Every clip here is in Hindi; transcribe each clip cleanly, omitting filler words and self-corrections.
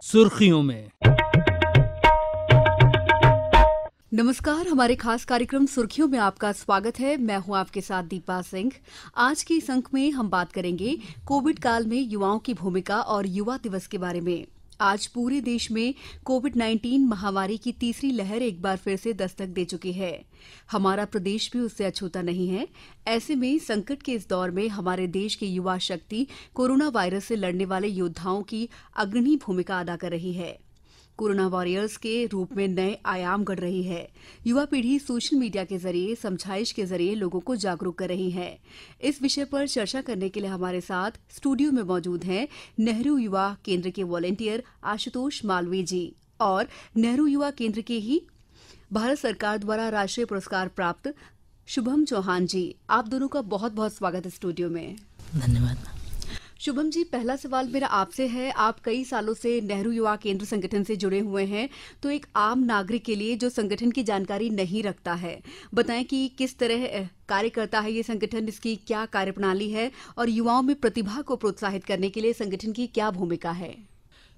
सुर्खियों में। नमस्कार, हमारे खास कार्यक्रम सुर्खियों में आपका स्वागत है। मैं हूं आपके साथ दीपा सिंह। आज की इस अंक में हम बात करेंगे कोविड काल में युवाओं की भूमिका और युवा दिवस के बारे में। आज पूरे देश में कोविड-19 महामारी की तीसरी लहर एक बार फिर से दस्तक दे चुकी है। हमारा प्रदेश भी उससे अछूता नहीं है। ऐसे में संकट के इस दौर में हमारे देश की युवा शक्ति कोरोना वायरस से लड़ने वाले योद्धाओं की अग्रणी भूमिका अदा कर रही है। कोरोना वॉरियर्स के रूप में नए आयाम गढ़ रही है। युवा पीढ़ी सोशल मीडिया के जरिए, समझाइश के जरिए लोगों को जागरूक कर रही है। इस विषय पर चर्चा करने के लिए हमारे साथ स्टूडियो में मौजूद हैं नेहरू युवा केंद्र के वॉलंटियर आशुतोष मालवीय जी और नेहरू युवा केंद्र के ही भारत सरकार द्वारा राष्ट्रीय पुरस्कार प्राप्त शुभम चौहान जी। आप दोनों का बहुत बहुत स्वागत है स्टूडियो में। धन्यवाद। शुभम जी, पहला सवाल मेरा आपसे है। आप कई सालों से नेहरू युवा केंद्र संगठन से जुड़े हुए हैं, तो एक आम नागरिक के लिए जो संगठन की जानकारी नहीं रखता है, बताएं कि किस तरह कार्य करता है ये संगठन, इसकी क्या कार्यप्रणाली है और युवाओं में प्रतिभा को प्रोत्साहित करने के लिए संगठन की क्या भूमिका है?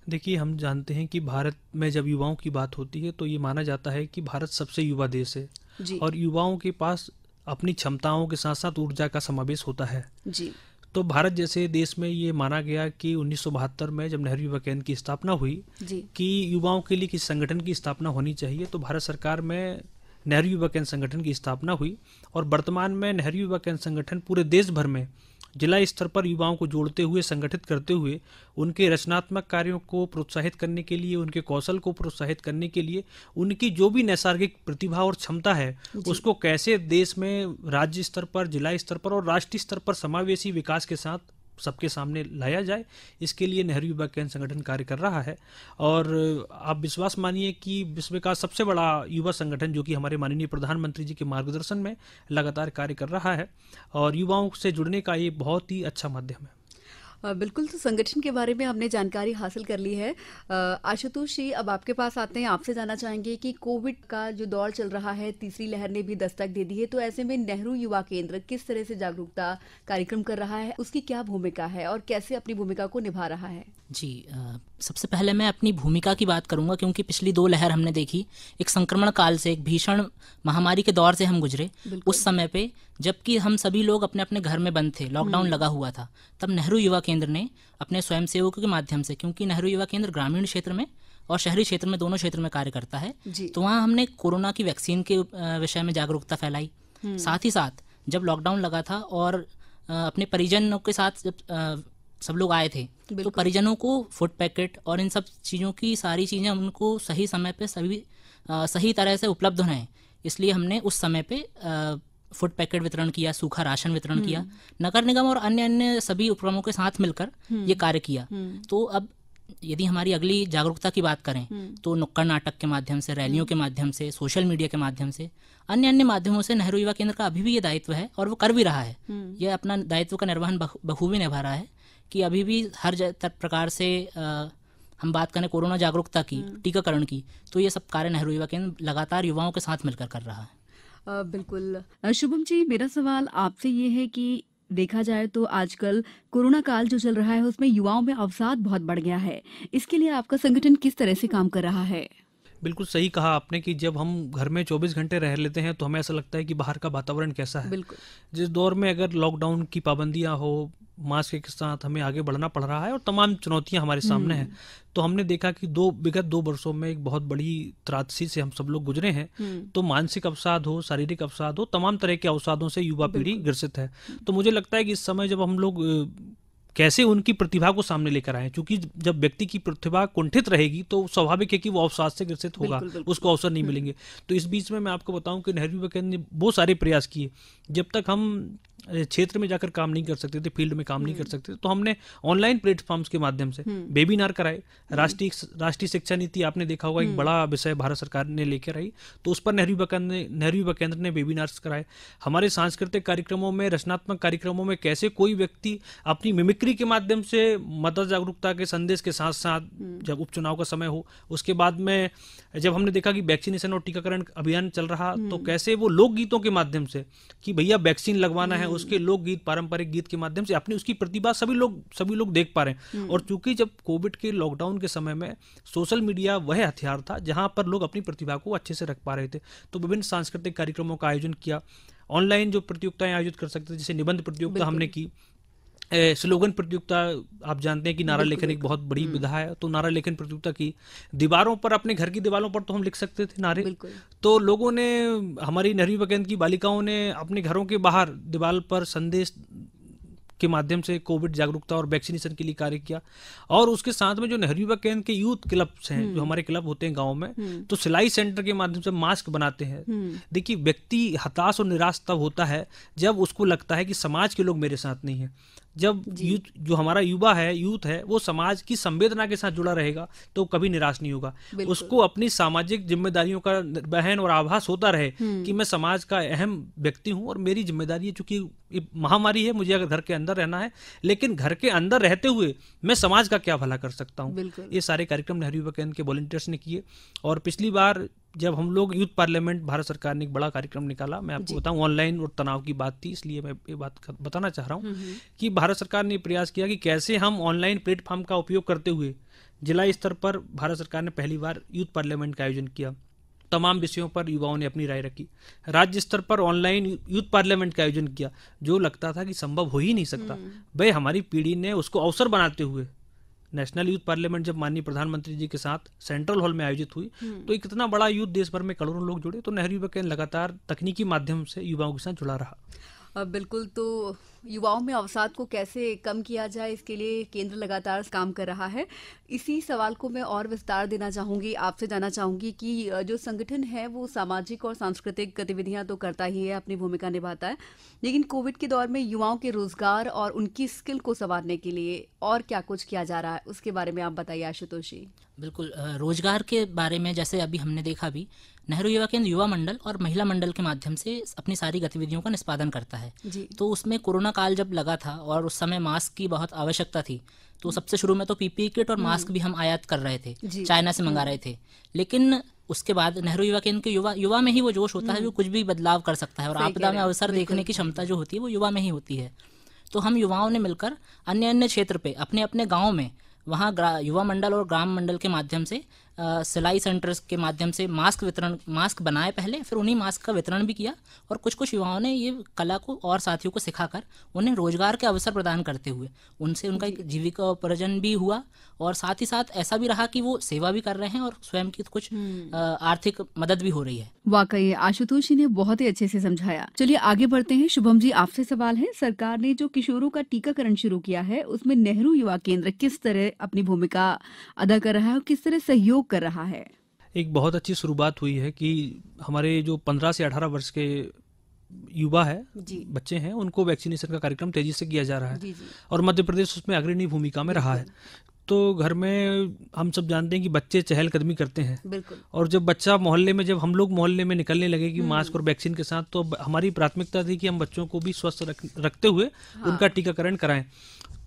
देखिए, हम जानते हैं कि भारत में जब युवाओं की बात होती है तो ये माना जाता है कि भारत सबसे युवा देश है जी। और युवाओं के पास अपनी क्षमताओं के साथ साथ ऊर्जा का समावेश होता है जी। तो भारत जैसे देश में ये माना गया कि 1972 में जब नेहरू युवा केंद्र की स्थापना हुई जी। कि युवाओं के लिए किसी संगठन की स्थापना होनी चाहिए, तो भारत सरकार में नेहरू युवा केंद्र संगठन की स्थापना हुई और वर्तमान में नेहरू युवा केंद्र संगठन पूरे देश भर में जिला स्तर पर युवाओं को जोड़ते हुए, संगठित करते हुए उनके रचनात्मक कार्यों को प्रोत्साहित करने के लिए, उनके कौशल को प्रोत्साहित करने के लिए, उनकी जो भी नैसर्गिक प्रतिभा और क्षमता है उसको कैसे देश में राज्य स्तर पर, जिला स्तर पर और राष्ट्रीय स्तर पर समावेशी विकास के साथ सबके सामने लाया जाए, इसके लिए नेहरू युवा केंद्र संगठन कार्य कर रहा है। और आप विश्वास मानिए कि विश्व का सबसे बड़ा युवा संगठन जो कि हमारे माननीय प्रधानमंत्री जी के मार्गदर्शन में लगातार कार्य कर रहा है और युवाओं से जुड़ने का ये बहुत ही अच्छा माध्यम है। बिल्कुल, तो संगठन के बारे में हमने जानकारी हासिल कर ली है। आशुतोष जी, अब आपके पास आते हैं। आपसे जानना चाहेंगे कि कोविड का जो दौर चल रहा है, तीसरी लहर ने भी दस्तक दे दी है, तो ऐसे में नेहरू युवा केंद्र किस तरह से जागरूकता कार्यक्रम कर रहा है, उसकी क्या भूमिका है और कैसे अपनी भूमिका को निभा रहा है? जी, सबसे पहले मैं अपनी भूमिका की बात करूंगा, क्योंकि पिछली 2 लहर हमने देखी। एक संक्रमण काल से, एक भीषण महामारी के दौर से हम गुजरे। उस समय पे जबकि हम सभी लोग अपने अपने घर में बंद थे, लॉकडाउन लगा हुआ था, तब नेहरू युवा केंद्र ने अपने स्वयंसेवकों के माध्यम से, क्योंकि नेहरू युवा केंद्र ग्रामीण क्षेत्र में और शहरी क्षेत्र में, दोनों क्षेत्र में कार्य करता है, तो वहाँ हमने कोरोना की वैक्सीन के विषय में जागरूकता फैलाई। साथ ही साथ जब लॉकडाउन लगा था और अपने परिजनों के साथ जब सब लोग आए थे, तो परिजनों को फूड पैकेट और इन सब चीज़ों की सारी चीज़ें उनको सही समय पे सही तरह से उपलब्ध हों, इसलिए हमने उस समय पे फूड पैकेट वितरण किया, सूखा राशन वितरण किया। नगर निगम और अन्य अन्य सभी उपक्रमों के साथ मिलकर ये कार्य किया। तो अब यदि हमारी अगली जागरूकता की बात करें तो नुक्कड़ नाटक के माध्यम से, रैलियों के माध्यम से, सोशल मीडिया के माध्यम से, अन्य अन्य माध्यमों से नेहरू युवा केंद्र का अभी भी ये दायित्व है और वो कर भी रहा है। ये अपना दायित्व का निर्वहन बखूबी निभा रहा है कि अभी भी हर प्रकार से हम बात करें कोरोना जागरूकता की, टीकाकरण की, तो ये सब कार्य नेहरू युवा केंद्र लगातार युवाओं के साथ मिलकर कर रहा है। बिल्कुल। शुभम जी, मेरा सवाल आपसे ये है कि देखा जाए तो आजकल कोरोना काल जो चल रहा है उसमें युवाओं में अवसाद बहुत बढ़ गया है। इसके लिए आपका संगठन किस तरह से काम कर रहा है? बिल्कुल सही कहा आपने कि जब हम घर में 24 घंटे रह लेते हैं तो हमें ऐसा लगता है कि बाहर का वातावरण कैसा है। बिल्कुल। जिस दौर में अगर लॉकडाउन की पाबंदियां हो, मास्क के साथ हमें आगे बढ़ना पड़ रहा है और तमाम चुनौतियां हमारे सामने हैं, तो हमने देखा कि विगत 2 वर्षों में एक बहुत बड़ी त्रासदी से हम सब लोग गुजरे हैं। तो मानसिक अवसाद हो, शारीरिक अवसाद हो, तमाम तरह के अवसादों से युवा पीढ़ी ग्रसित है। तो मुझे लगता है कि इस समय जब हम लोग कैसे उनकी प्रतिभा को सामने लेकर आए, क्योंकि जब व्यक्ति की प्रतिभा कुंठित रहेगी तो स्वाभाविक है कि वो अवसाद से ग्रसित होगा, उसको अवसर नहीं मिलेंगे। तो इस बीच में मैं आपको बताऊं कि नेहरू युवा केंद्र ने बहुत सारे प्रयास किए। जब तक हम क्षेत्र में जाकर काम नहीं कर सकते थे, फील्ड में काम नहीं कर सकते थे, तो हमने ऑनलाइन प्लेटफॉर्म्स के माध्यम से वेबिनार कराए। राष्ट्रीय शिक्षा नीति आपने देखा होगा, एक बड़ा विषय भारत सरकार ने लेकर आई, तो उस पर नेहरू युवा केंद्र ने वेबिनार्स कराए। हमारे सांस्कृतिक कार्यक्रमों में, रचनात्मक कार्यक्रमों में कैसे कोई व्यक्ति अपनी मिमिक्री के माध्यम से मतदाता जागरूकता के संदेश के साथ साथ, जब उपचुनाव का समय हो, उसके बाद में जब हमने देखा कि वैक्सीनेशन और टीकाकरण अभियान चल रहा, तो कैसे वो लोकगीतों के माध्यम से कि भैया वैक्सीन लगवाना है, है, उसके लोकगीत, पारंपरिक गीत के माध्यम से अपनी उसकी प्रतिभा सभी लोग देख पा रहे हैं। और चूंकि जब कोविड के लॉकडाउन के समय में सोशल मीडिया वह हथियार था जहां पर लोग अपनी प्रतिभा को अच्छे से रख पा रहे थे, तो विभिन्न सांस्कृतिक कार्यक्रमों का आयोजन किया, ऑनलाइन जो प्रतियोगिताएं आयोजित कर सकते थे, जैसे निबंध प्रतियोगिता हमने की, स्लोगन प्रतियोगिता, आप जानते हैं कि नारा लेखन एक बहुत बड़ी विधा है, तो नारा लेखन प्रतियोगिता की, दीवारों पर, अपने घर की दीवारों पर तो हम लिख सकते थे नारे, तो लोगों ने, हमारी नेहरू युवा केंद्र की बालिकाओं ने अपने घरों के बाहर दीवार पर संदेश के माध्यम से कोविड जागरूकता और वैक्सीनेशन के लिए कार्य किया। और उसके साथ में जो नेहरू युवा केंद्र के यूथ क्लब्स हैं, जो हमारे क्लब होते हैं गांव में, तो सिलाई सेंटर के माध्यम से मास्क बनाते हैं। देखिए, व्यक्ति हताश और निराश तब होता है जब उसको लगता है कि समाज के लोग मेरे साथ नहीं है। जब यूथ, जो हमारा युवा है, यूथ है, वो समाज की संवेदना के साथ जुड़ा रहेगा तो कभी निराश नहीं होगा। उसको अपनी सामाजिक जिम्मेदारियों का बहन और आभास होता रहे कि मैं समाज का अहम व्यक्ति हूं और मेरी जिम्मेदारी है, चूंकि महामारी है, मुझे अगर घर के अंदर रहना है, लेकिन घर के अंदर रहते हुए मैं समाज का क्या भला कर सकता हूँ। ये सारे कार्यक्रम नेहरू युवा केंद्र के वॉलंटियर्स ने किए। और पिछली बार जब हम लोग यूथ पार्लियामेंट, भारत सरकार ने एक बड़ा कार्यक्रम निकाला, मैं आपको बताऊं, ऑनलाइन और तनाव की बात थी, इसलिए मैं ये बात बताना चाह रहा हूं कि भारत सरकार ने प्रयास किया कि कैसे हम ऑनलाइन प्लेटफॉर्म का उपयोग करते हुए जिला स्तर पर भारत सरकार ने पहली बार यूथ पार्लियामेंट का आयोजन किया। तमाम विषयों पर युवाओं ने अपनी राय रखी। राज्य स्तर पर ऑनलाइन यूथ पार्लियामेंट का आयोजन किया, जो लगता था कि संभव हो ही नहीं सकता। भाई, हमारी पीढ़ी ने उसको अवसर बनाते हुए नेशनल यूथ पार्लियामेंट जब माननीय प्रधानमंत्री जी के साथ सेंट्रल हॉल में आयोजित हुई, तो एक इतना बड़ा यूथ, देश भर में करोड़ों लोग जुड़े। तो नेहरू युवा केंद्र लगातार तकनीकी माध्यम से युवाओं के साथ जुड़ा रहा। बिल्कुल। तो युवाओं में अवसाद को कैसे कम किया जाए, इसके लिए केंद्र लगातार काम कर रहा है। इसी सवाल को मैं और विस्तार देना चाहूँगी, आपसे जानना चाहूँगी कि जो संगठन है वो सामाजिक और सांस्कृतिक गतिविधियां तो करता ही है, अपनी भूमिका निभाता है, लेकिन कोविड के दौर में युवाओं के रोजगार और उनकी स्किल को संवारने के लिए और क्या कुछ किया जा रहा है, उसके बारे में आप बताइए आशुतोष जी। बिल्कुल, रोजगार के बारे में जैसे अभी हमने देखा भी, नेहरू युवा केंद्र युवा मंडल और महिला मंडल के माध्यम से अपनी सारी गतिविधियों का निष्पादन करता है। तो उसमें कोरोना काल जब लगा था और उस समय मास्क की बहुत आवश्यकता थी, तो सबसे शुरू में तो पीपीई किट और मास्क भी हम आयात कर रहे थे, चाइना से मंगा रहे थे। लेकिन उसके बाद नेहरू युवा केंद्र के युवा में ही वो जोश होता है जो कुछ भी बदलाव कर सकता है, और आपदा में अवसर देखने की क्षमता जो होती है वो युवा में ही होती है। तो हम युवाओं ने मिलकर अन्य क्षेत्र पे अपने अपने गाँव में, वहाँ युवा मंडल और ग्राम मंडल के माध्यम से सिलाई सेंटर्स के माध्यम से मास्क बनाए पहले, फिर उन्हीं मास्क का वितरण भी किया। और कुछ युवाओं ने ये कला को और साथियों को सिखाकर उन्हें रोजगार के अवसर प्रदान करते हुए उनसे उनका एक जीविका उपार्जन भी हुआ, और साथ ही साथ ऐसा भी रहा कि वो सेवा भी कर रहे हैं और स्वयं की कुछ आर्थिक मदद भी हो रही है। वाकई आशुतोष जी ने बहुत ही अच्छे से समझाया। चलिए आगे बढ़ते हैं। शुभम जी, आपसे सवाल है, सरकार ने जो किशोरों का टीकाकरण शुरू किया है, उसमें नेहरू युवा केंद्र किस तरह अपनी भूमिका अदा कर रहा है और किस तरह सहयोग कर रहा है? एक बहुत अच्छी शुरुआत हुई है कि हमारे जो 15 से 18 वर्ष के युवा है, बच्चे हैं, उनको वैक्सीनेशन का कार्यक्रम तेजी से किया जा रहा है। और मध्य प्रदेश उसमें अग्रणी भूमिका में रहा है। तो घर में हम सब जानते हैं कि बच्चे चहलकदमी करते हैं, और जब बच्चा मोहल्ले में, जब हम लोग मोहल्ले में निकलने लगे कि मास्क और वैक्सीन के साथ, तो हमारी प्राथमिकता थी कि हम बच्चों को भी स्वस्थ रखते हुए उनका टीकाकरण कराएं।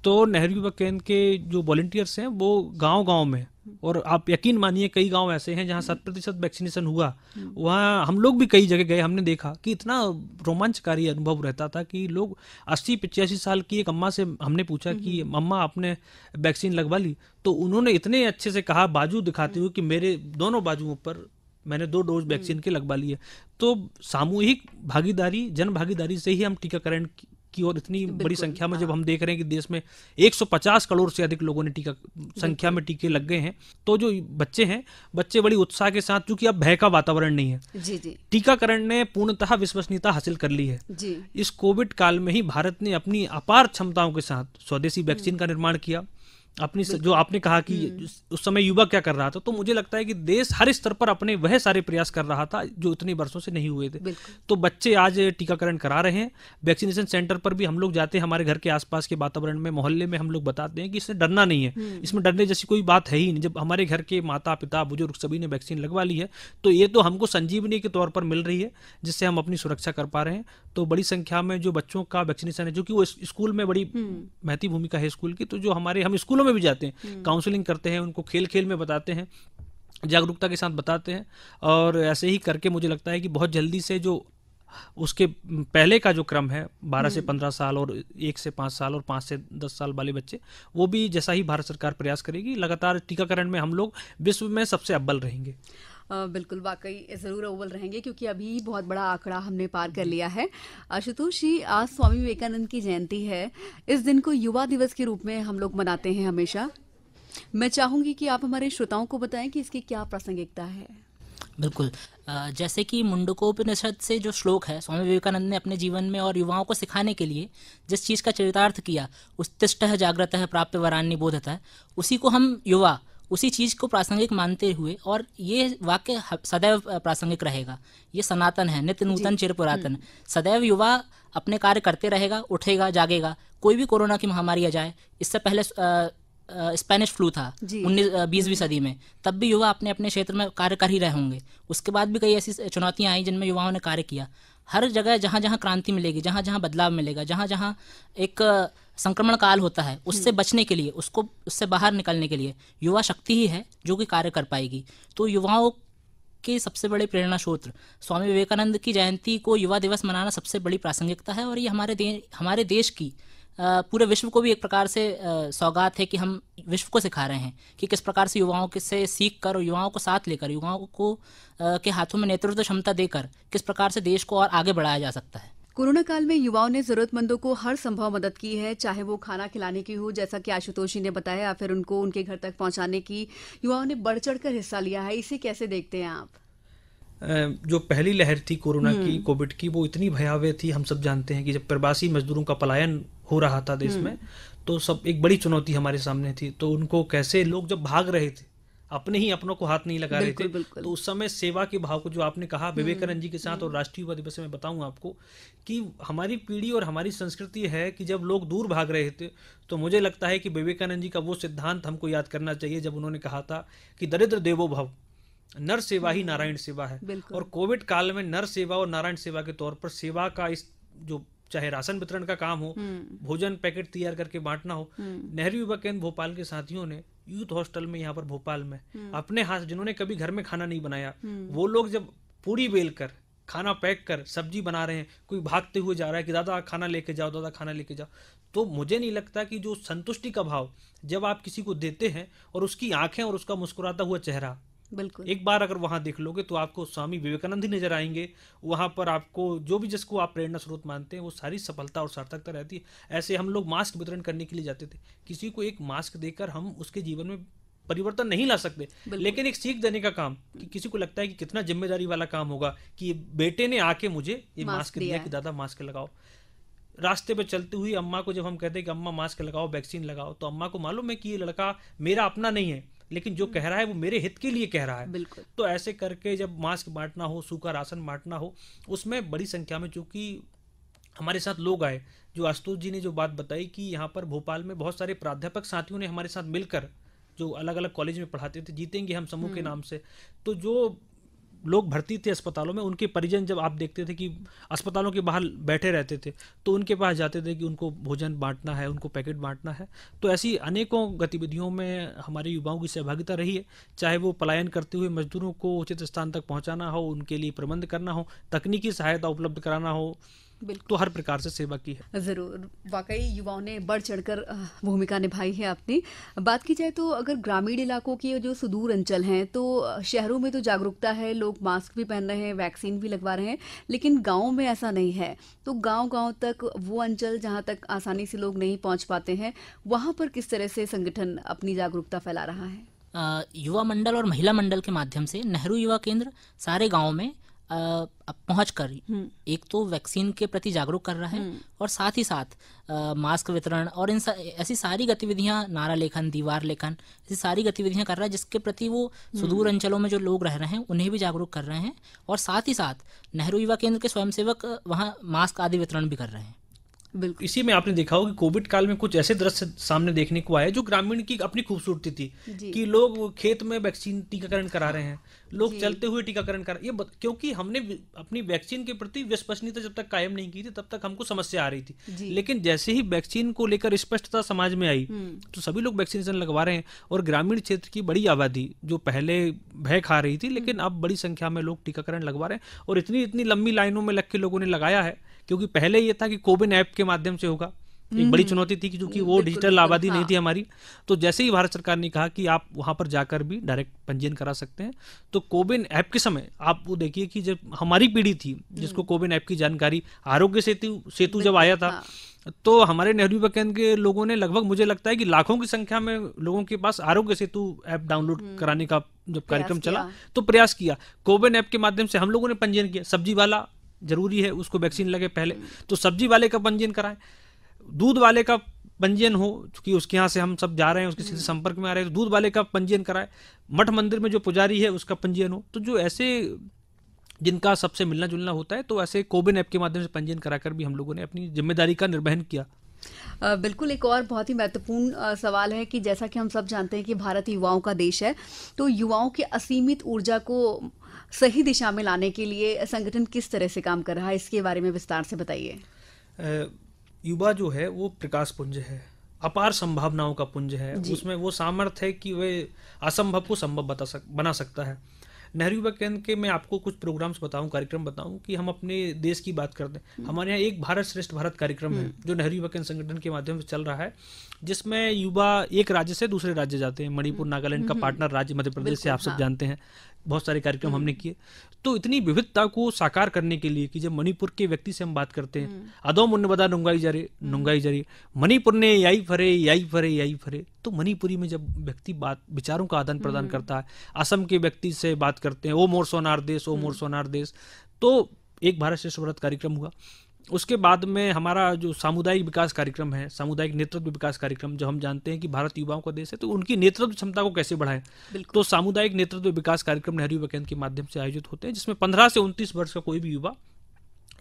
तो नेहरू युवा केंद्र के जो वॉलंटियर्स हैं वो गांव-गांव में, और आप यकीन मानिए कई गांव ऐसे हैं जहां 100% वैक्सीनेशन हुआ, वहां हम लोग भी कई जगह गए, हमने देखा कि इतना रोमांचकारी अनुभव रहता था कि लोग 80-85 साल की एक अम्मा से हमने पूछा कि अम्मा आपने वैक्सीन लगवा ली, तो उन्होंने इतने अच्छे से कहा, बाजू दिखाते हुए, कि मेरे दोनों बाजुओं पर मैंने 2 डोज वैक्सीन के लगवा लिए। तो सामूहिक भागीदारी, जन भागीदारी से ही हम टीकाकरण की और इतनी बड़ी संख्या में जब हम देख रहे हैं कि देश में 150 करोड़ से अधिक लोगों ने संख्या में टीके लग गए हैं, तो जो बच्चे बड़ी उत्साह के साथ, चूंकि अब भय का वातावरण नहीं है, टीकाकरण ने पूर्णतः विश्वसनीयता हासिल कर ली है। इस कोविड काल में ही भारत ने अपनी अपार क्षमताओं के साथ स्वदेशी वैक्सीन का निर्माण किया। अपनी, जो आपने कहा कि उस समय युवा क्या कर रहा था, तो मुझे लगता है कि देश हर स्तर पर अपने वह सारे प्रयास कर रहा था जो इतने वर्षों से नहीं हुए थे। तो बच्चे आज टीकाकरण करा रहे हैं। वैक्सीनेशन सेंटर पर भी हम लोग जाते हैं, हमारे घर के आसपास के वातावरण में, मोहल्ले में हम लोग बताते हैं कि इससे डरना नहीं है, इसमें डरने जैसी कोई बात है ही नहीं। जब हमारे घर के माता पिता बुजुर्ग सभी ने वैक्सीन लगवा ली है, तो ये तो हमको संजीवनी के तौर पर मिल रही है, जिससे हम अपनी सुरक्षा कर पा रहे हैं। तो बड़ी संख्या में जो बच्चों का वैक्सीनेशन है, जो कि वो स्कूल में बड़ी महती भूमिका है स्कूल की, तो जो हम स्कूलों में भी जाते हैं, काउंसलिंग करते हैं, उनको खेल खेल में बताते हैं, जागरूकता के साथ बताते हैं, और ऐसे ही करके मुझे लगता है कि बहुत जल्दी से जो उसके पहले का जो क्रम है 12 से 15 साल और 1 से 5 साल और 5 से 10 साल वाले बच्चे, वो भी जैसा ही भारत सरकार प्रयास करेगी, लगातार टीकाकरण में हम लोग विश्व में सबसे अव्वल रहेंगे। बिल्कुल, वाकई ज़रूर अव्वल रहेंगे क्योंकि अभी बहुत बड़ा आंकड़ा हमने पार कर लिया है। आशुतोष जी, आज स्वामी विवेकानंद की जयंती है। इस दिन को युवा दिवस के रूप में हम लोग मनाते हैं हमेशा। मैं चाहूंगी कि आप हमारे श्रोताओं को बताएं कि इसकी क्या प्रासंगिकता है। बिल्कुल, जैसे कि मुंडकोपनिषद से जो श्लोक है, स्वामी विवेकानंद ने अपने जीवन में और युवाओं को सिखाने के लिए जिस चीज़ का चरितार्थ किया, उत्तिष्ठः जाग्रतः प्राप्य वरान्नि बोधतः, उसी को हम युवा उसी चीज़ को प्रासंगिक मानते हुए, और ये वाक्य सदैव प्रासंगिक रहेगा, ये सनातन है, नित्य नूतन चिर पुरातन। सदैव युवा अपने कार्य करते रहेगा, उठेगा, जागेगा। कोई भी कोरोना की महामारी आ जाए, इससे पहले स्पेनिश फ्लू था 20वीं सदी में, तब भी युवा अपने अपने क्षेत्र में कार्य कर ही रहे होंगे। उसके बाद भी कई ऐसी चुनौतियां आई जिनमें युवाओं ने कार्य किया। हर जगह जहाँ जहाँ क्रांति मिलेगी, जहाँ जहाँ बदलाव मिलेगा, जहाँ जहाँ एक संक्रमण काल होता है, उससे बचने के लिए, उससे बाहर निकलने के लिए युवा शक्ति ही है जो कि कार्य कर पाएगी। तो युवाओं के सबसे बड़े प्रेरणा स्रोत स्वामी विवेकानंद की जयंती को युवा दिवस मनाना सबसे बड़ी प्रासंगिकता है। और ये हमारे देश की पूरे विश्व को भी एक प्रकार से सौगात है कि हम विश्व को सिखा रहे हैं कि किस प्रकार से युवाओं से सीख कर और युवाओं को साथ लेकर, युवाओं को के हाथों में नेतृत्व क्षमता देकर किस प्रकार से देश को और आगे बढ़ाया जा सकता है। कोरोना काल में युवाओं ने जरूरतमंदों को हर संभव मदद की है, चाहे वो खाना खिलाने की हो, जैसा कि आशुतोष जी ने बताया, या फिर उनको उनके घर तक पहुंचाने की। युवाओं ने बढ़ चढ़कर हिस्सा लिया है। इसे कैसे देखते हैं आप? जो पहली लहर थी कोरोना की, कोविड की, वो इतनी भयावह थी। हम सब जानते हैं कि जब प्रवासी मजदूरों का पलायन हो रहा था देश में, तो सब एक बड़ी चुनौती हमारे सामने थी। तो उनको कैसे, लोग जब भाग रहे थे, अपने ही अपनों को हाथ नहीं लगा रहे थे, तो उस समय सेवा के भाव को, जो आपने कहा विवेकानंद जी के साथ और राष्ट्रीय युवा दिवस में बताऊं आपको कि हमारी पीढ़ी और हमारी संस्कृति है कि जब लोग दूर भाग रहे थे, तो मुझे लगता है कि विवेकानंद जी का वो सिद्धांत हमको याद करना चाहिए जब उन्होंने कहा था कि दरिद्र देवो भव, नर सेवा ही नारायण सेवा है। और कोविड काल में नर सेवा और नारायण सेवा के तौर पर सेवा का, इस जो चाहे राशन वितरण का काम हो, भोजन पैकेट तैयार करके बांटना हो, नेहरू युवा केंद्र भोपाल के साथियों ने यूथ हॉस्टल में यहाँ पर भोपाल में अपने हाथ, जिन्होंने कभी घर में खाना नहीं बनाया, वो लोग जब पूरी बेल कर, खाना पैक कर, सब्जी बना रहे हैं, कोई भागते हुए जा रहा है कि दादा खाना लेके जाओ, दादा खाना लेके जाओ, तो मुझे नहीं लगता कि जो संतुष्टि का भाव जब आप किसी को देते हैं और उसकी आंखें और उसका मुस्कुराता हुआ चेहरा, बिल्कुल, एक बार अगर वहां देख लोगे तो आपको स्वामी विवेकानंद ही नजर आएंगे। वहां पर आपको जो भी, जिसको आप प्रेरणा स्रोत मानते हैं, वो सारी सफलता और सार्थकता रहती है। ऐसे हम लोग मास्क वितरण करने के लिए जाते थे, किसी को एक मास्क देकर हम उसके जीवन में परिवर्तन नहीं ला सकते, लेकिन एक सीख देने का काम, कि किसी को लगता है कि कितना जिम्मेदारी वाला काम होगा कि बेटे ने आके मुझे ये मास्क दिया कि दादा मास्क लगाओ। रास्ते पे चलते हुए अम्मा को जब हम कहते हैं कि अम्मा मास्क लगाओ, वैक्सीन लगाओ, तो अम्मा को मालूम है कि ये लड़का मेरा अपना नहीं है, लेकिन जो कह रहा है वो मेरे हित के लिए कह रहा है। तो ऐसे करके जब मास्क बांटना हो, सूखा राशन बांटना हो, उसमें बड़ी संख्या में चूंकि हमारे साथ लोग आए, जो आशुतोष जी ने जो बात बताई कि यहाँ पर भोपाल में बहुत सारे प्राध्यापक साथियों ने हमारे साथ मिलकर, जो अलग अलग कॉलेज में पढ़ाते थे, जीतेंगे हम समूह के नाम से, तो जो लोग भर्ती थे अस्पतालों में, उनके परिजन जब आप देखते थे कि अस्पतालों के बाहर बैठे रहते थे, तो उनके पास जाते थे कि उनको भोजन बांटना है, उनको पैकेट बांटना है। तो ऐसी अनेकों गतिविधियों में हमारे युवाओं की सहभागिता रही है, चाहे वो पलायन करते हुए मजदूरों को उचित स्थान तक पहुंचाना हो, उनके लिए प्रबंध करना हो, तकनीकी सहायता उपलब्ध कराना हो, तो हर प्रकार से सेवा की है। जरूर, वाकई युवाओं ने बढ़ चढ़कर भूमिका निभाई है अपनी। बात की जाए तो अगर ग्रामीण इलाकों के जो सुदूर अंचल हैं, तो शहरों में तो जागरूकता है, लोग मास्क भी पहन रहे हैं, वैक्सीन भी लगवा रहे हैं, लेकिन गाँव में ऐसा नहीं है। तो गाँव तक, वो अंचल जहाँ तक आसानी से लोग नहीं पहुँच पाते हैं, वहाँ पर किस तरह से संगठन अपनी जागरूकता फैला रहा है? युवा मंडल और महिला मंडल के माध्यम से नेहरू युवा केंद्र सारे गाँव में पहुँच कर एक तो वैक्सीन के प्रति जागरूक कर रहा है, और साथ ही साथ मास्क वितरण और ऐसी सारी गतिविधियां, नारा लेखन, दीवार लेखन, ऐसी सारी गतिविधियां कर रहा है, जिसके प्रति वो सुदूर अंचलों में जो लोग रह रहे हैं उन्हें भी जागरूक कर रहे हैं। और साथ ही साथ नेहरू युवा केंद्र के स्वयंसेवक वहाँ मास्क आदि वितरण भी कर रहे हैं। बिल्कुल। इसी में आपने देखा होगा कि कोविड काल में कुछ ऐसे दृश्य सामने देखने को आए जो ग्रामीण की अपनी खूबसूरती थी कि लोग खेत में वैक्सीन टीकाकरण करा रहे हैं, लोग चलते हुए टीकाकरण करा क्योंकि हमने अपनी वैक्सीन के प्रति विश्वसनीयता जब तक कायम नहीं की थी तब तक हमको समस्या आ रही थी, लेकिन जैसे ही वैक्सीन को लेकर स्पष्टता समाज में आई तो सभी लोग वैक्सीनेशन लगवा रहे हैं। और ग्रामीण क्षेत्र की बड़ी आबादी जो पहले भय खा रही थी, लेकिन अब बड़ी संख्या में लोग टीकाकरण लगवा रहे हैं और इतनी लंबी लाइनों में लग के लोगों ने लगाया है। क्योंकि पहले ये था कि कोविन ऐप के माध्यम से होगा, एक बड़ी चुनौती थी क्योंकि वो डिजिटल आबादी नहीं थी हमारी। तो जैसे ही भारत सरकार ने कहा कि आप वहां पर जाकर भी डायरेक्ट पंजीयन करा सकते हैं, तो कोविन ऐप के समय आप वो देखिए कि जब हमारी पीढ़ी थी जिसको कोविन ऐप की जानकारी, आरोग्य सेतु जब आया था तो हमारे नेहरू युवा केंद्र के लोगों ने लगभग, मुझे लगता है कि लाखों की संख्या में लोगों के पास आरोग्य सेतु ऐप डाउनलोड कराने का जब कार्यक्रम चला तो प्रयास किया। कोविन ऐप के माध्यम से हम लोगों ने पंजीयन किया। सब्जी वाला जरूरी है, उसको वैक्सीन लगे पहले, तो सब्जी वाले का पंजीयन कराएं, दूध वाले का पंजीयन हो क्योंकि उसके यहाँ से हम सब जा रहे हैं, उसके सीधे संपर्क में आ रहे हैं, तो दूध वाले का पंजीयन कराएं, मठ मंदिर में जो पुजारी है उसका पंजीयन हो। तो जो ऐसे जिनका सबसे मिलना जुलना होता है तो ऐसे कोविन ऐप के माध्यम से पंजीयन कराकर भी हम लोगों ने अपनी जिम्मेदारी का निर्वहन किया। बिल्कुल। एक और बहुत ही महत्वपूर्ण सवाल है कि जैसा कि हम सब जानते हैं कि भारत युवाओं का देश है, तो युवाओं की असीमित ऊर्जा को सही दिशा में लाने के लिए संगठन किस तरह से काम कर रहा है, इसके बारे में विस्तार से बताइए। युवा जो है वो प्रकाश पुंज है, अपार संभावनाओं का पुंज है, उसमें वो सामर्थ्य है कि वे असंभव को संभव बना सकता है। नेहरू युवा केंद्र के मैं आपको कुछ प्रोग्राम्स बताऊं, कार्यक्रम बताऊं कि हम अपने देश की बात करते हैं। हमारे यहाँ एक भारत श्रेष्ठ भारत कार्यक्रम है जो नेहरू युवा केंद्र संगठन के माध्यम से चल रहा है, जिसमें युवा एक राज्य से दूसरे राज्य जाते हैं। मणिपुर, नागालैंड का पार्टनर राज्य मध्य प्रदेश से आप सब जानते हैं, बहुत सारे कार्यक्रम हमने किए। तो इतनी विविधता को साकार करने के लिए कि जब मणिपुर के व्यक्ति से हम बात करते हैं, अदो मुन्न बदा नुंगाई जरे मणिपुर ने याई फरे, तो मणिपुरी में जब व्यक्ति विचारों का आदान प्रदान करता है, असम के व्यक्ति से बात करते हैं, ओ मोर सोनार देश, तो एक भारत श्रेष्ठ भारत कार्यक्रम हुआ। उसके बाद में हमारा जो सामुदायिक विकास कार्यक्रम है, सामुदायिक नेतृत्व विकास कार्यक्रम, जो हम जानते हैं कि भारत युवाओं का देश है, तो उनकी नेतृत्व क्षमता को कैसे बढ़ाएं, तो सामुदायिक नेतृत्व विकास कार्यक्रम नेहरू युवा केंद्र के माध्यम से आयोजित होते हैं, जिसमें 15 से 29 वर्ष का कोई भी युवा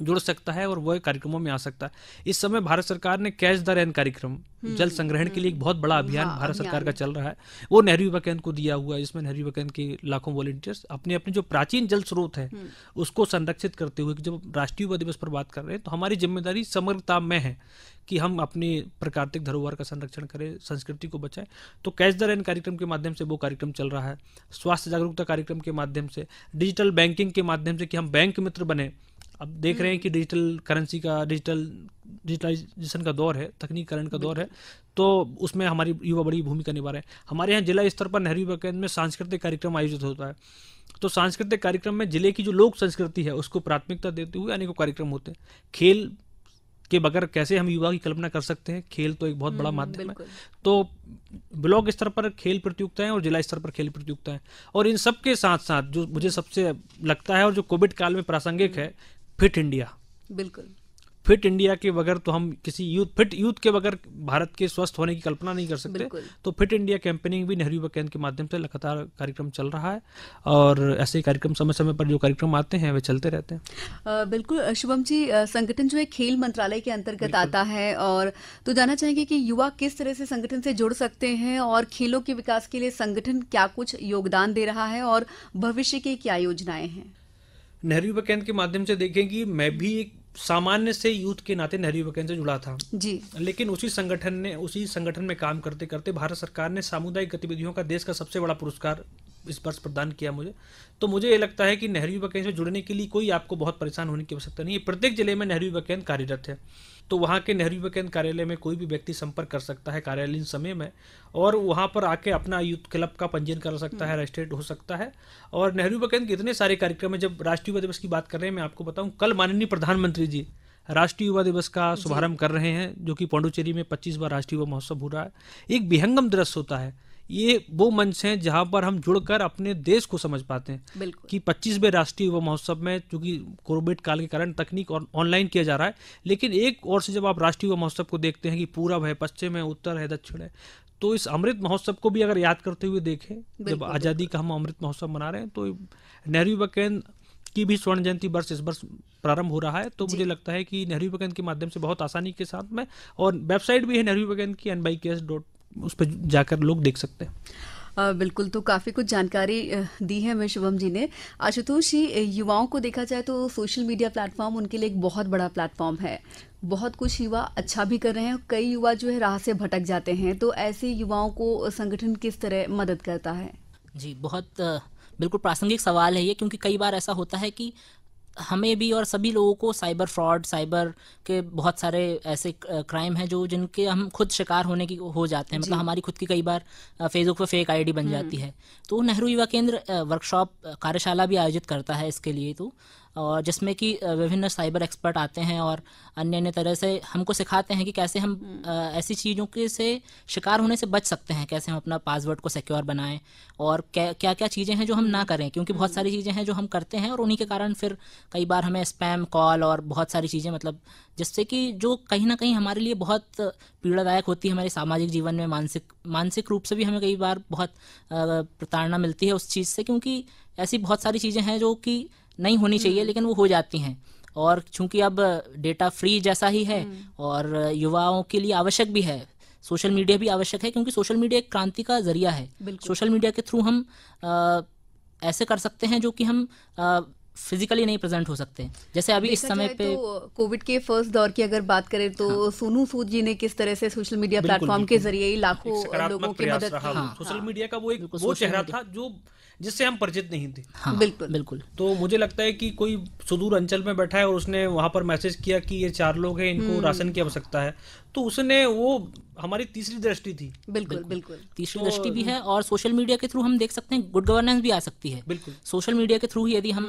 जुड़ सकता है और वह कार्यक्रमों में आ सकता है। इस समय भारत सरकार ने कैच द रेन कार्यक्रम, जल संग्रहण के लिए एक बहुत बड़ा अभियान भारत सरकार का चल रहा है, वो नेहरू युवा केंद्र को दिया हुआ है। इसमें नेहरू युवा केंद्र के लाखों वॉलंटियर्स अपने अपने जो प्राचीन जल स्रोत है उसको संरक्षित करते हुए, जब राष्ट्रीय युवा दिवस पर बात कर रहे हैं तो हमारी जिम्मेदारी समग्रता में है कि हम अपनी प्राकृतिक धरोहर का संरक्षण करें, संस्कृति को बचाएं। तो कैच द रेन कार्यक्रम के माध्यम से वो कार्यक्रम चल रहा है। स्वास्थ्य जागरूकता कार्यक्रम के माध्यम से, डिजिटल बैंकिंग के माध्यम से कि हम बैंक मित्र बने। अब देख रहे हैं कि डिजिटल करेंसी का, डिजिटलाइजेशन का दौर है, तकनीकीकरण का दौर है, तो उसमें हमारी युवा बड़ी भूमिका निभा रहे हैं। हमारे यहाँ जिला स्तर पर नेहरू युवा केंद्र में सांस्कृतिक कार्यक्रम आयोजित होता है, तो सांस्कृतिक कार्यक्रम में जिले की जो लोक संस्कृति है उसको प्राथमिकता देते हुए अनेकों कार्यक्रम होते हैं। खेल के बगैर कैसे हम युवा की कल्पना कर सकते हैं, खेल तो एक बहुत बड़ा माध्यम है। तो ब्लॉक स्तर पर खेल प्रतियोगिताएं और जिला स्तर पर खेल प्रतियोगिताएं, और इन सब के साथ साथ जो मुझे सबसे लगता है और जो कोविड काल में प्रासंगिक है, फिट इंडिया। बिल्कुल, फिट इंडिया के बगैर तो हम किसी फिट यूथ के बगैर भारत के स्वस्थ होने की कल्पना नहीं कर सकते। तो फिट इंडिया कैंपेनिंग भी नेहरू युवा केंद्र के माध्यम से लगातार कार्यक्रम चल रहा है, और ऐसे कार्यक्रम समय समय पर जो कार्यक्रम आते हैं वे चलते रहते हैं। बिल्कुल शुभम जी, संगठन जो है खेल मंत्रालय के अंतर्गत आता है, और तो जानना चाहेंगे कि युवा किस तरह से संगठन से जुड़ सकते हैं और खेलों के विकास के लिए संगठन क्या कुछ योगदान दे रहा है और भविष्य की क्या योजनाएं हैं। नेहरू युवा केंद्र के माध्यम से देखें कि मैं भी एक सामान्य से यूथ के नाते नेहरू युवा केंद्र से जुड़ा था जी, लेकिन उसी संगठन में काम करते करते भारत सरकार ने सामुदायिक गतिविधियों का देश का सबसे बड़ा पुरस्कार इस वर्ष प्रदान किया मुझे। तो मुझे ये लगता है कि नेहरू युवा केंद्र से जुड़ने के लिए कोई आपको बहुत परेशान होने की आवश्यकता नहीं है। प्रत्येक जिले में नेहरू युवा केंद्र कार्यरत है, तो वहाँ के नेहरू युवा केंद्र कार्यालय में कोई भी व्यक्ति संपर्क कर सकता है कार्यालयीन समय में, और वहाँ पर आके अपना यूथ क्लब का पंजीयन कर सकता है, रजिस्ट्रेट हो सकता है। और नेहरू युवा केंद्र के इतने सारे कार्यक्रम है। जब राष्ट्रीय युवा दिवस की बात कर रहे हैं, मैं आपको बताऊं, कल माननीय प्रधानमंत्री जी राष्ट्रीय युवा दिवस का शुभारंभ कर रहे हैं, जो कि पौंडुचेरी में 25वां राष्ट्रीय युवा महोत्सव हो रहा है। एक विहंगम दृश्य होता है। ये वो मंच हैं जहां पर हम जुड़कर अपने देश को समझ पाते हैं कि 25वें राष्ट्रीय युवा महोत्सव में, चूंकि कोविड काल के कारण तकनीक और ऑनलाइन किया जा रहा है, लेकिन एक और से जब आप राष्ट्रीय युवा महोत्सव को देखते हैं कि पूरब है, पश्चिम है, उत्तर है, दक्षिण है, तो इस अमृत महोत्सव को भी अगर याद करते हुए देखें, जब आज़ादी का हम अमृत महोत्सव मना रहे हैं, तो नेहरू युवा केंद्र उसकी भी स्वर्ण जयंती वर्ष इस वर्ष प्रारंभ हो रहा है। तो मुझे लगता है कि नेहरू युवा केंद्र के माध्यम से बहुत आसानी के साथ में, और वेबसाइट भी है नेहरू युवा केंद्र की nbyks. उस पर जाकर लोग देख सकते हैं। बिल्कुल, तो काफ़ी कुछ जानकारी दी है हमें शुभम जी ने। आशुतोष जी, युवाओं को देखा जाए तो सोशल मीडिया प्लेटफॉर्म उनके लिए एक बहुत बड़ा प्लेटफॉर्म है। बहुत कुछ युवा अच्छा भी कर रहे हैं, कई युवा जो है राह से भटक जाते हैं, तो ऐसे युवाओं को संगठन किस तरह मदद करता है? जी, बहुत बिल्कुल प्रासंगिक सवाल है ये, क्योंकि कई बार ऐसा होता है कि हमें भी और सभी लोगों को साइबर फ्रॉड, साइबर के बहुत सारे ऐसे क्राइम हैं जो जिनके हम खुद शिकार होने की हो जाते हैं। मतलब हमारी खुद की कई बार फेसबुक पे फेक आईडी बन जाती है। तो नेहरू युवा केंद्र वर्कशॉप कार्यशाला भी आयोजित करता है इसके लिए, तो और जिसमें कि विभिन्न साइबर एक्सपर्ट आते हैं और अन्य अन्य तरह से हमको सिखाते हैं कि कैसे हम ऐसी चीज़ों के से शिकार होने से बच सकते हैं, कैसे हम अपना पासवर्ड को सिक्योर बनाएं और क्या क्या चीज़ें हैं जो हम ना करें, क्योंकि बहुत सारी चीज़ें हैं जो हम करते हैं और उन्हीं के कारण फिर कई बार हमें स्पैम कॉल और बहुत सारी चीज़ें, मतलब जिससे कि जो कहीं ना कहीं हमारे लिए बहुत पीड़ादायक होती है हमारे सामाजिक जीवन में, मानसिक रूप से भी हमें कई बार बहुत प्रताड़ना मिलती है उस चीज़ से, क्योंकि ऐसी बहुत सारी चीज़ें हैं जो कि नहीं होनी चाहिए लेकिन वो हो जाती हैं। और चूंकि अब डेटा फ्री जैसा ही है और युवाओं के लिए आवश्यक भी है, सोशल मीडिया भी आवश्यक है, क्योंकि सोशल मीडिया एक क्रांति का जरिया है। सोशल मीडिया के थ्रू हम ऐसे कर सकते हैं जो कि हम फिजिकली नहीं प्रेजेंट हो सकते। जैसे अभी इस समय पे तो कोविड के फर्स्ट दौर की अगर बात करें तो सोनू सूद जी ने किस तरह से सोशल मीडिया प्लेटफॉर्म के जरिए लाखों लोगों की मदद की। सोशल मीडिया का वो चेहरा था जो जिससे हम परिचित नहीं थे। बिल्कुल। तो मुझे लगता है कि कोई सुदूर अंचल में बैठा है और उसने वहां पर मैसेज किया कि ये 4 लोग हैं, इनको राशन की आवश्यकता है, तो उसने वो हमारी तीसरी दृष्टि थी। बिल्कुल तीसरी दृष्टि भी है। और सोशल मीडिया के थ्रू हम देख सकते हैं गुड गवर्नेंस भी आ सकती है। बिल्कुल सोशल मीडिया के थ्रू ही यदि हम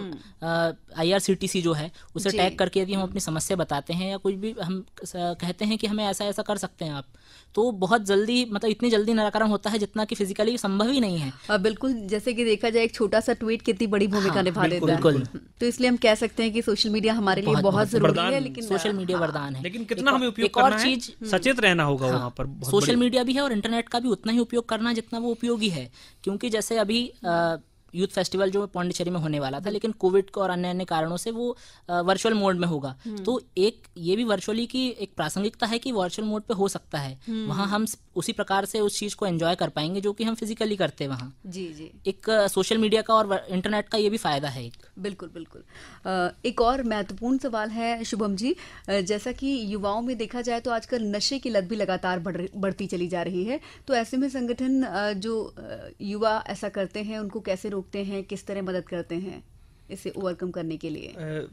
IRCTC जो है उसे टैग करके यदि हम अपनी समस्या बताते हैं या कुछ भी हम कहते हैं कि हमें ऐसा ऐसा कर सकते हैं आप, तो बहुत जल्दी, मतलब इतनी जल्दी निराकरण होता है जितना कि फिजिकली संभव ही नहीं है। बिल्कुल, जैसे कि देखा जाए एक छोटा सा ट्वीट कितनी बड़ी भूमिका निभा देता है। तो इसलिए हम कह सकते हैं कि सोशल मीडिया हमारे लिए बहुत जरूरी है, लेकिन सोशल मीडिया वरदान है। लेकिन कितना हमें उपयोग करना है, सचेत रहना होगा वहाँ पर। सोशल मीडिया भी है और इंटरनेट का भी उतना ही उपयोग करना जितना वो उपयोगी है, क्योंकि जैसे अभी यूथ फेस्टिवल जो पौंडीचेरी में होने वाला था, लेकिन कोविड और अन्य अन्य कारणों से वो वर्चुअल मोड में होगा। तो एक ये भी वर्चुअली की एक प्रासंगिकता है कि वर्चुअल मोड पे हो सकता है, वहाँ हम उसी प्रकार से उस चीज को एंजॉय कर पाएंगे जो कि हम फिजिकली करते हैं वहाँ। जी एक सोशल मीडिया का और इंटरनेट का ये भी फायदा है एक। बिल्कुल। एक और महत्वपूर्ण सवाल है शुभम जी, जैसा कि युवाओं में देखा जाए तो आजकल नशे की लत भी लगातार बढ़ती चली जा रही है, तो ऐसे में संगठन जो युवा ऐसा करते हैं उनको कैसे रोकते हैं, किस तरह मदद करते हैं इसे ओवरकम करने के लिए?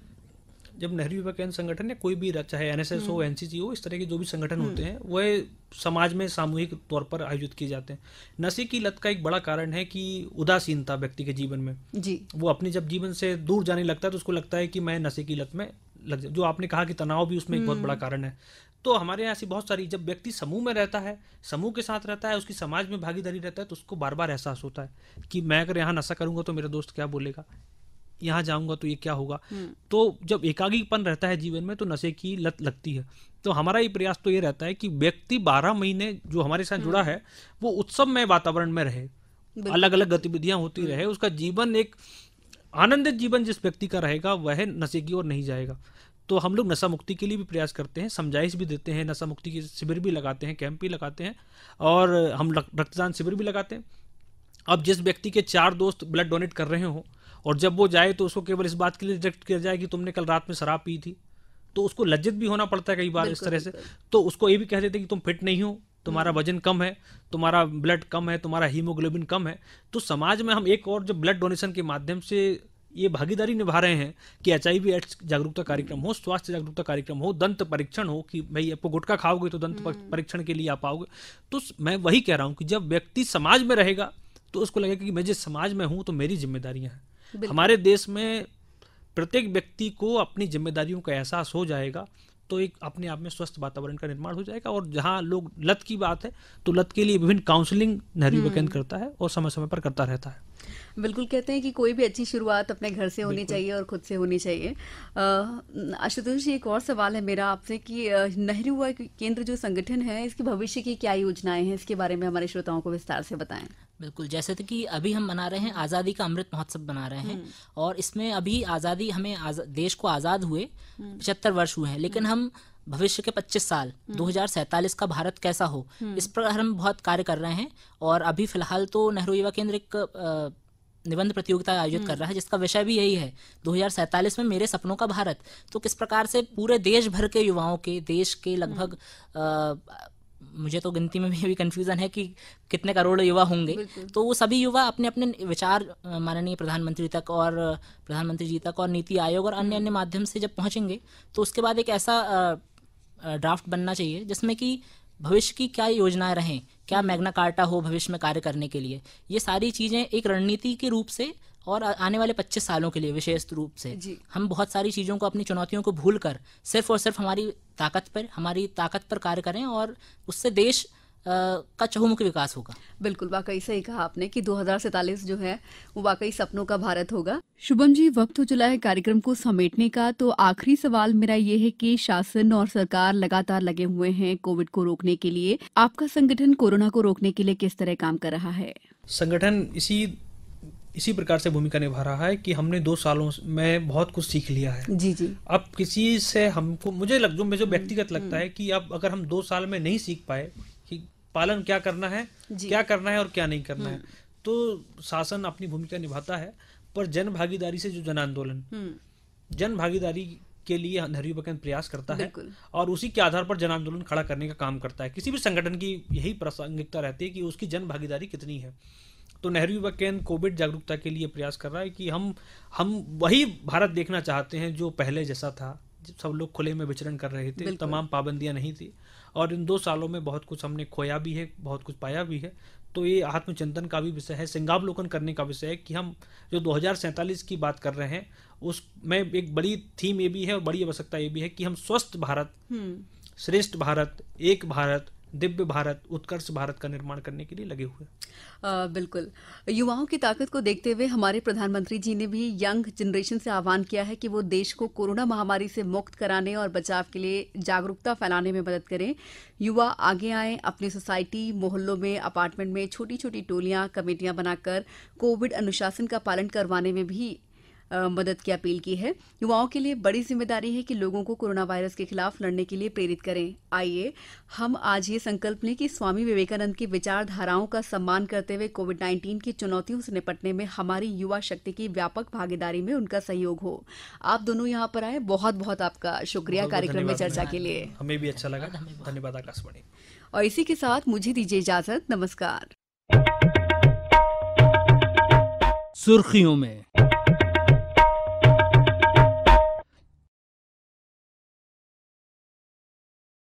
जब नेहरू युवा केंद्र संगठन या कोई भी, चाहे NSS हो, NCC हो, इस तरह के जो भी संगठन होते हैं वह समाज में सामूहिक तौर पर आयोजित किए जाते हैं। नशे की लत का एक बड़ा कारण है कि उदासीनता व्यक्ति के जीवन में जी, वो अपनी जब जीवन से दूर जाने लगता है तो उसको लगता है कि मैं नशे की लत में लग जाए। जो आपने कहा कि तनाव भी उसमें एक बहुत बड़ा कारण है। तो हमारे यहाँ ऐसी बहुत सारी, जब व्यक्ति समूह में रहता है, समूह के साथ रहता है, उसकी समाज में भागीदारी रहता है, तो उसको बार बार एहसास होता है कि मैं अगर यहाँ नशा करूंगा तो मेरा दोस्त क्या बोलेगा, यहाँ जाऊंगा तो ये क्या होगा। तो जब एकाकीपन रहता है जीवन में तो नशे की लत लगती है। तो हमारा ये प्रयास तो ये रहता है कि व्यक्ति 12 महीने जो हमारे साथ जुड़ा है वो उत्सवमय वातावरण में रहे, अलग अलग गतिविधियां होती रहे, उसका जीवन एक आनंदित जीवन जिस व्यक्ति का रहेगा वह नशे की ओर नहीं जाएगा। तो हम लोग नशा मुक्ति के लिए भी प्रयास करते हैं, समझाइश भी देते हैं, नशा मुक्ति के शिविर भी लगाते हैं, कैंप भी लगाते हैं और हम रक्तदान शिविर भी लगाते हैं। अब जिस व्यक्ति के 4 दोस्त ब्लड डोनेट कर रहे हो और जब वो जाए तो उसको केवल इस बात के लिए रिजेक्ट किया जाए कि तुमने कल रात में शराब पी थी, तो उसको लज्जित भी होना पड़ता है कई बार इस तरह से। तो उसको ये भी कह देते कि तुम फिट नहीं हो, तुम्हारा वजन कम है, तुम्हारा ब्लड कम है, तुम्हारा हीमोग्लोबिन कम है। तो समाज में हम एक और जब ब्लड डोनेशन के माध्यम से ये भागीदारी निभा रहे हैं कि HIV एड्स जागरूकता कार्यक्रम हो, स्वास्थ्य जागरूकता कार्यक्रम हो, दंत परीक्षण हो कि भाई आपको गुटखा खाओगे तो दंत परीक्षण के लिए आप आओगे। तो मैं वही कह रहा हूँ कि जब व्यक्ति समाज में रहेगा तो उसको लगेगा कि मैं जिस समाज में हूँ तो मेरी जिम्मेदारियां हैं। हमारे देश में प्रत्येक व्यक्ति को अपनी जिम्मेदारियों का एहसास हो जाएगा तो एक अपने आप में स्वस्थ वातावरण का निर्माण हो जाएगा। और जहाँ लोग लत की बात है तो लत के लिए विभिन्न काउंसलिंग नेहरू युवा केंद्र करता है और समय समय पर करता रहता है। बिल्कुल, कहते हैं कि कोई भी अच्छी शुरुआत अपने घर से होनी चाहिए और खुद से होनी चाहिए। आशुतोष जी, एक और सवाल है मेरा आपसे कि नेहरू युवा केंद्र जो संगठन है इसके भविष्य की क्या योजनाएं हैं, इसके बारे में हमारे श्रोताओं को विस्तार से बताएं। बिल्कुल, जैसे थे कि अभी हम मना रहे हैं आज़ादी का अमृत महोत्सव मना रहे हैं, और इसमें अभी आज़ादी हमें देश को आज़ाद हुए 75 वर्ष हुए हैं, लेकिन हम भविष्य के 25 साल 2047 का भारत कैसा हो, इस पर हम बहुत कार्य कर रहे हैं। और अभी फिलहाल तो नेहरू युवा केंद्र एक निबंध प्रतियोगिता आयोजित कर रहा है जिसका विषय भी यही है 2047 में मेरे सपनों का भारत। तो किस प्रकार से पूरे देश भर के युवाओं के, देश के लगभग मुझे तो गिनती में भी अभी कंफ्यूजन है कि कितने करोड़ युवा होंगे, तो वो सभी युवा अपने अपने विचार माननीय प्रधानमंत्री तक और प्रधानमंत्री जी तक और नीति आयोग और अन्य अन्य माध्यम से जब पहुंचेंगे, तो उसके बाद एक ऐसा ड्राफ्ट बनना चाहिए जिसमें कि भविष्य की क्या योजनाएं रहें, क्या मैग्ना कार्टा हो भविष्य में कार्य करने के लिए। ये सारी चीज़ें एक रणनीति के रूप से और आने वाले 25 सालों के लिए विशेष रूप से हम बहुत सारी चीज़ों को, अपनी चुनौतियों को भूलकर सिर्फ और सिर्फ हमारी ताकत पर कार्य करें, और उससे देश का चहुमुखी विकास होगा। बिल्कुल, वाकई सही कहा आपने कि 2047 जो है वो वाकई सपनों का भारत होगा। शुभम जी, वक्त हो चला है कार्यक्रम को समेटने का, तो आखिरी सवाल मेरा ये है कि शासन और सरकार लगातार लगे हुए हैं कोविड को रोकने के लिए। आपका संगठन कोरोना को रोकने के लिए किस तरह काम कर रहा है? संगठन इसी प्रकार से भूमिका निभा रहा है कि हमने 2 सालों में बहुत कुछ सीख लिया है। जी। अब किसी से हमको मुझे व्यक्तिगत लगता है कि अब अगर हम 2 साल में नहीं सीख पाए कि पालन क्या करना है और क्या नहीं करना है, तो शासन अपनी भूमिका निभाता है, पर जन भागीदारी से जो जन आंदोलन, जन भागीदारी के लिए नेहरू युवा केंद्र प्रयास करता है और उसी के आधार पर जन आंदोलन खड़ा करने का काम करता है। किसी भी संगठन की यही प्रासंगिकता रहती है कि उसकी जन भागीदारी कितनी है। तो नेहरू युवा केंद्र कोविड जागरूकता के लिए प्रयास कर रहा है कि हम वही भारत देखना चाहते हैं जो पहले जैसा था, सब लोग खुले में विचरण कर रहे थे, तमाम पाबंदियां नहीं थी, और इन 2 सालों में बहुत कुछ हमने खोया भी है, बहुत कुछ पाया भी है। तो ये आत्मचिंतन का भी विषय है, सिंगावलोकन करने का विषय है कि हम जो 2047 की बात कर रहे हैं उसमें एक बड़ी थीम ये भी है और बड़ी आवश्यकता ये भी है कि हम स्वस्थ भारत, श्रेष्ठ भारत, एक भारत, दिव्य भारत, उत्कर्ष भारत का निर्माण करने के लिए लगे हुए। बिल्कुल, युवाओं की ताकत को देखते हुए हमारे प्रधानमंत्री जी ने भी यंग जनरेशन से आह्वान किया है कि वो देश को कोरोना महामारी से मुक्त कराने और बचाव के लिए जागरूकता फैलाने में मदद करें। युवा आगे आए, अपनी सोसाइटी, मोहल्लों में, अपार्टमेंट में छोटी छोटी टोलियां, कमेटियां बनाकर कोविड अनुशासन का पालन करवाने में भी मदद की अपील की है। युवाओं के लिए बड़ी जिम्मेदारी है कि लोगों को कोरोना वायरस के खिलाफ लड़ने के लिए प्रेरित करें। आइए हम आज ये संकल्प लें कि स्वामी विवेकानंद की विचारधाराओं का सम्मान करते हुए कोविड-19 की चुनौतियों से निपटने में हमारी युवा शक्ति की व्यापक भागीदारी में उनका सहयोग हो। आप दोनों यहाँ पर आए, बहुत बहुत आपका शुक्रिया कार्यक्रम में चर्चा के लिए। हमें भी अच्छा लगा, धन्यवाद आकाशवाणी। और इसी के साथ मुझे दीजिए इजाजत, नमस्कार। सुर्खियों में